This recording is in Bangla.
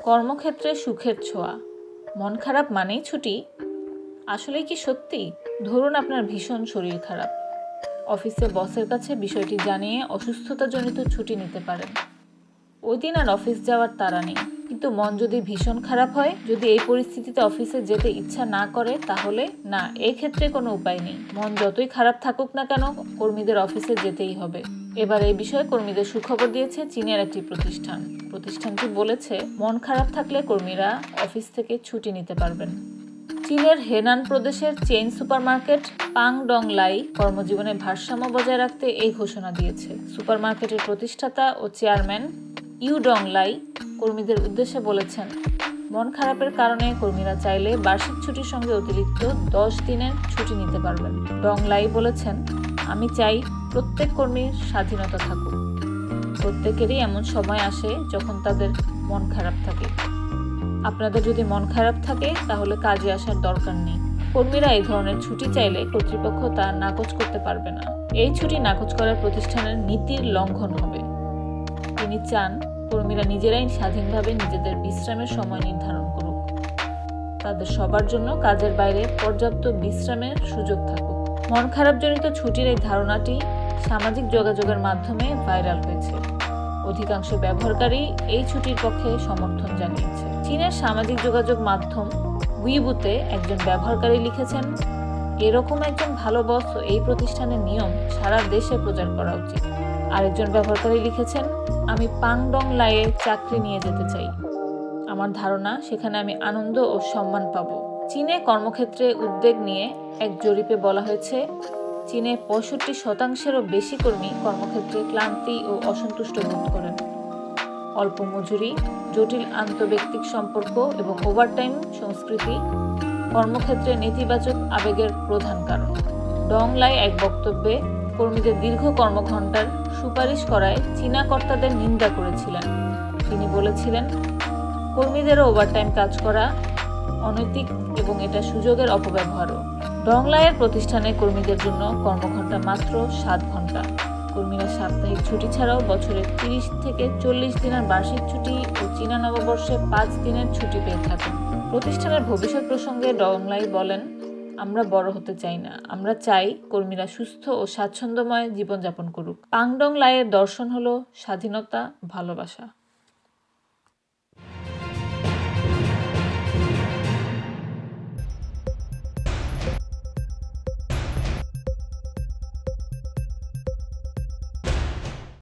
কর্মক্ষেত্রে সুখের ছোঁয়া, মন খারাপ মানেই ছুটি? আসলেই কি সত্যি? ধরুন আপনার ভীষণ শরীর খারাপ, অফিসে বসের কাছে বিষয়টি জানিয়ে অসুস্থতাজনিত ছুটি নিতে পারেন। ওই দিন আর অফিস যাওয়ার তাড়া নেই, কিন্তু মন যদি ভীষণ খারাপ হয়, যদি এই পরিস্থিতিতে অফিসে যেতে ইচ্ছা না করে, তাহলে না, এই ক্ষেত্রে কোনো উপায় নেই। মন যতই খারাপ থাকুক না কেন, কর্মীদের অফিসে যেতেই হবে। এবার এই বিষয়ে কর্মীদের সুখবর দিয়েছে চীনের একটি প্রতিষ্ঠানটি বলেছে, মন খারাপ থাকলে কর্মীরা অফিস থেকে ছুটি নিতে পারবেন। চীনের হেনান প্রদেশের চেইন সুপারমার্কেট পাংডংলাই কর্মজীবনে ভারসাম্য বজায় রাখতে এই ঘোষণা দিয়েছে। সুপারমার্কেটের প্রতিষ্ঠাতা ও চেয়ারম্যান ইউ ডংলাই কর্মীদের উদ্দেশ্যে বলেছেন, মন খারাপের কারণে কর্মীরা চাইলে বার্ষিক ছুটির সঙ্গে অতিরিক্ত 10 দিনের ছুটি নিতে পারবেন। ডংলাই বলেছেন, আমি চাই প্রত্যেক কর্মীর স্বাধীনতা থাকুক। প্রত্যেকেরই এমন সময় আসে যখন তাদের মন খারাপ থাকে। আপনাদের যদি মন খারাপ থাকে, তাহলে কাজে আসার দরকার নেই। কর্মীরা এই ধরনের ছুটি চাইলে কর্তৃপক্ষ তা নাকচ করতে পারবে না। এই ছুটি নাকচ করার প্রতিষ্ঠানের নীতির লঙ্ঘন হবে। তিনি চান কর্মীরা নিজেরাই স্বাধীনভাবে নিজেদের বিশ্রামের সময় নির্ধারণ করুক। তাদের সবার জন্য কাজের বাইরে পর্যাপ্ত বিশ্রামের সুযোগ থাকুক। মন খারাপজনিত ছুটির এই ধারণাটি সামাজিক যোগাযোগের মাধ্যমে ভাইরাল হয়েছে। অধিকাংশ ব্যবহারকারী এই ছুটির পক্ষে সমর্থন জানিয়েছে। চীনের সামাজিক যোগাযোগ মাধ্যম উইবুতে একজন ব্যবহারকারী লিখেছেন, এরকম একজন ভালো বস ও এই প্রতিষ্ঠানের নিয়ম সারা দেশে প্রচার করা উচিত। আরেকজন ব্যবহারকারী লিখেছেন, আমি পাংডংলাইয়ে চাকরি নিয়ে যেতে চাই। আমার ধারণা সেখানে আমি আনন্দ ও সম্মান পাব। চীনে কর্মক্ষেত্রে উদ্বেগ নিয়ে এক জরিপে বলা হয়েছে, চীনে 65%-এরও বেশি কর্মী কর্মক্ষেত্রে ক্লান্তি ও অসন্তুষ্ট বোধ করেন। অল্প মজুরি, জটিল আন্তঃব্যক্তিক সম্পর্ক এবং ওভারটাইম সংস্কৃতি কর্মক্ষেত্রে নেতিবাচক আবেগের প্রধান কারণ। ডংলাই এক বক্তব্যে কর্মীদের দীর্ঘ কর্মঘণ্টার সুপারিশ করায় চীনা কর্তাদের নিন্দা করেছিলেন। তিনি বলেছিলেন, কর্মীদেরও ওভারটাইম কাজ করা অনৈতিক এবং এটা সুযোগের অপব্যবহারও। ডংলাইয়ের প্রতিষ্ঠানে কর্মীদের জন্য কর্মঘণ্টা মাত্র 7 ঘন্টা। কর্মীরা সাপ্তাহিক ছুটি ছাড়াও বছরে 30 থেকে 40 দিনের বার্ষিক ছুটি ও চীনা নববর্ষে 5 দিনের ছুটি পেয়ে থাকেন। প্রতিষ্ঠানের ভবিষ্যৎ প্রসঙ্গে ডংলাই বলেন, আমরা বড় হতে চাই না, আমরা চাই কর্মীরা সুস্থ ও স্বাচ্ছন্দ্যময় জীবনযাপন করুক। পাংডংলাইয়ের দর্শন হলো স্বাধীনতা, ভালোবাসা।